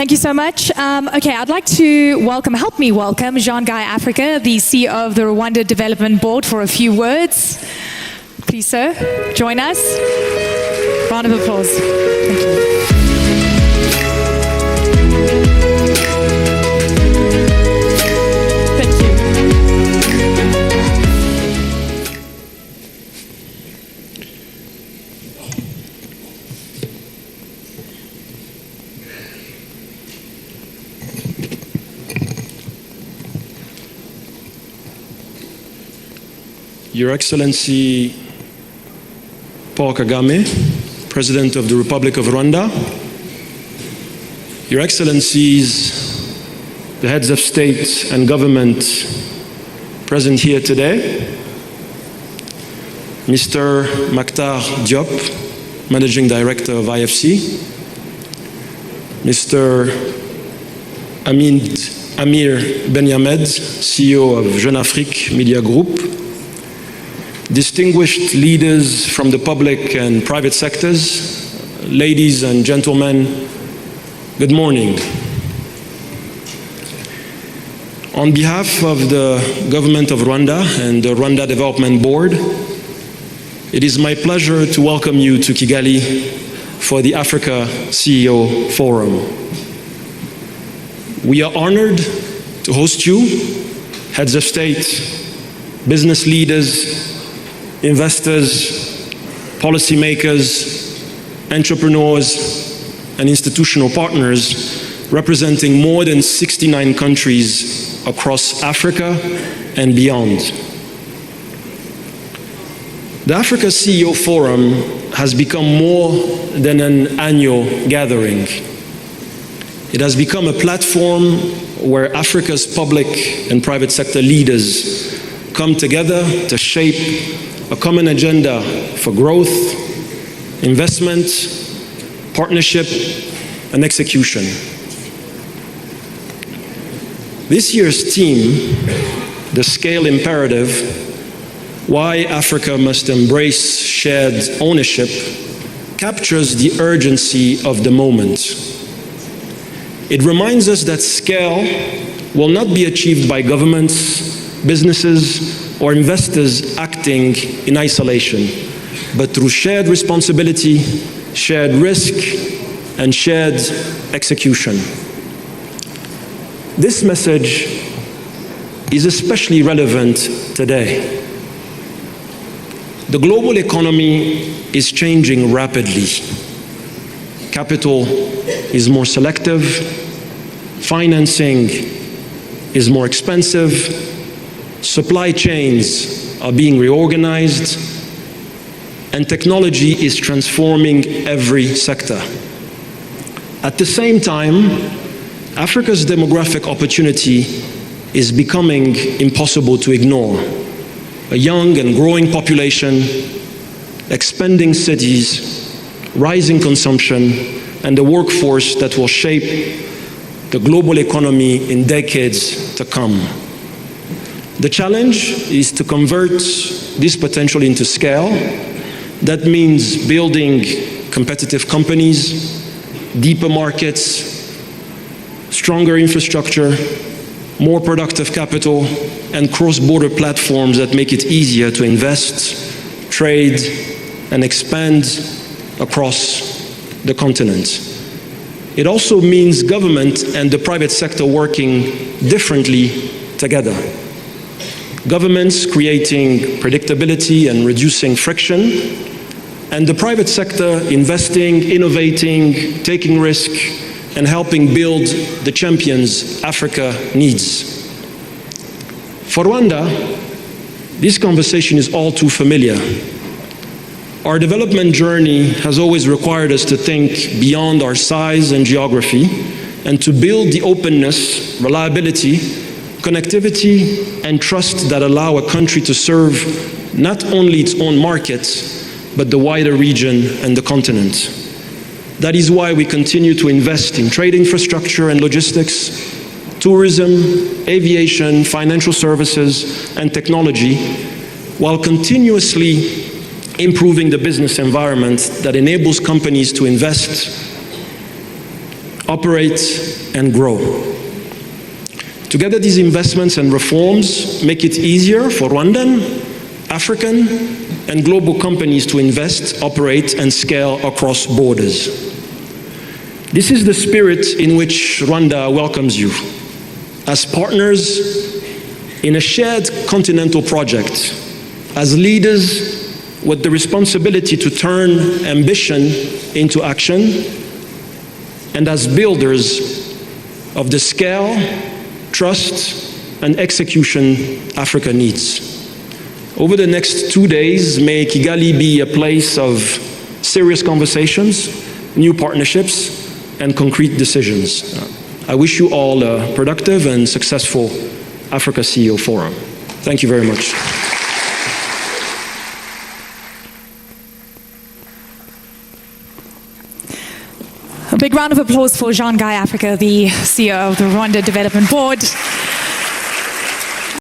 Thank you so much. Okay, I'd like to help me welcome Guy Afirka, the CEO of the Rwanda Development Board, for a few words. Please, sir, join us. Round of applause. Thank you. Your Excellency Paul Kagame, President of the Republic of Rwanda, Your Excellencies, the heads of state and government present here today, Mr. Maktar Diop, Managing Director of IFC, Mr. Amir Benyamed, CEO of Jeune Afrique Media Group, distinguished leaders from the public and private sectors, ladies and gentlemen, good morning. On behalf of the government of Rwanda and the Rwanda Development Board, it is my pleasure to welcome you to Kigali for the Africa CEO Forum. We are honored to host you, heads of state, business leaders, investors, policymakers, entrepreneurs, and institutional partners representing more than 69 countries across Africa and beyond. The Africa CEO Forum has become more than an annual gathering. It has become a platform where Africa's public and private sector leaders come together to shape a common agenda for growth, investment, partnership, and execution. This year's theme, the scale imperative, why Africa must embrace shared ownership, captures the urgency of the moment. It reminds us that scale will not be achieved by governments, businesses, or investors acting in isolation, but through shared responsibility, shared risk, and shared execution. This message is especially relevant today. The global economy is changing rapidly. Capital is more selective, financing is more expensive, supply chains are being reorganized, and technology is transforming every sector. At the same time, Africa's demographic opportunity is becoming impossible to ignore. A young and growing population, expanding cities, rising consumption, and a workforce that will shape the global economy in decades to come. The challenge is to convert this potential into scale. That means building competitive companies, deeper markets, stronger infrastructure, more productive capital, and cross-border platforms that make it easier to invest, trade, and expand across the continent. It also means government and the private sector working differently together. Governments creating predictability and reducing friction, and the private sector investing, innovating, taking risk, and helping build the champions Africa needs. For Rwanda, this conversation is all too familiar. Our development journey has always required us to think beyond our size and geography and to build the openness, reliability, connectivity, and trust that allow a country to serve not only its own markets, but the wider region and the continent. That is why we continue to invest in trade infrastructure and logistics, tourism, aviation, financial services, and technology, while continuously improving the business environment that enables companies to invest, operate, and grow. Together, these investments and reforms make it easier for Rwandan, African, and global companies to invest, operate, and scale across borders. This is the spirit in which Rwanda welcomes you, as partners in a shared continental project, as leaders with the responsibility to turn ambition into action, and as builders of the scale, trust, and execution Africa needs. Over the next 2 days, may Kigali be a place of serious conversations, new partnerships, and concrete decisions. I wish you all a productive and successful Africa CEO Forum. Thank you very much. A big round of applause for Guy Afirka, the CEO of the Rwanda Development Board.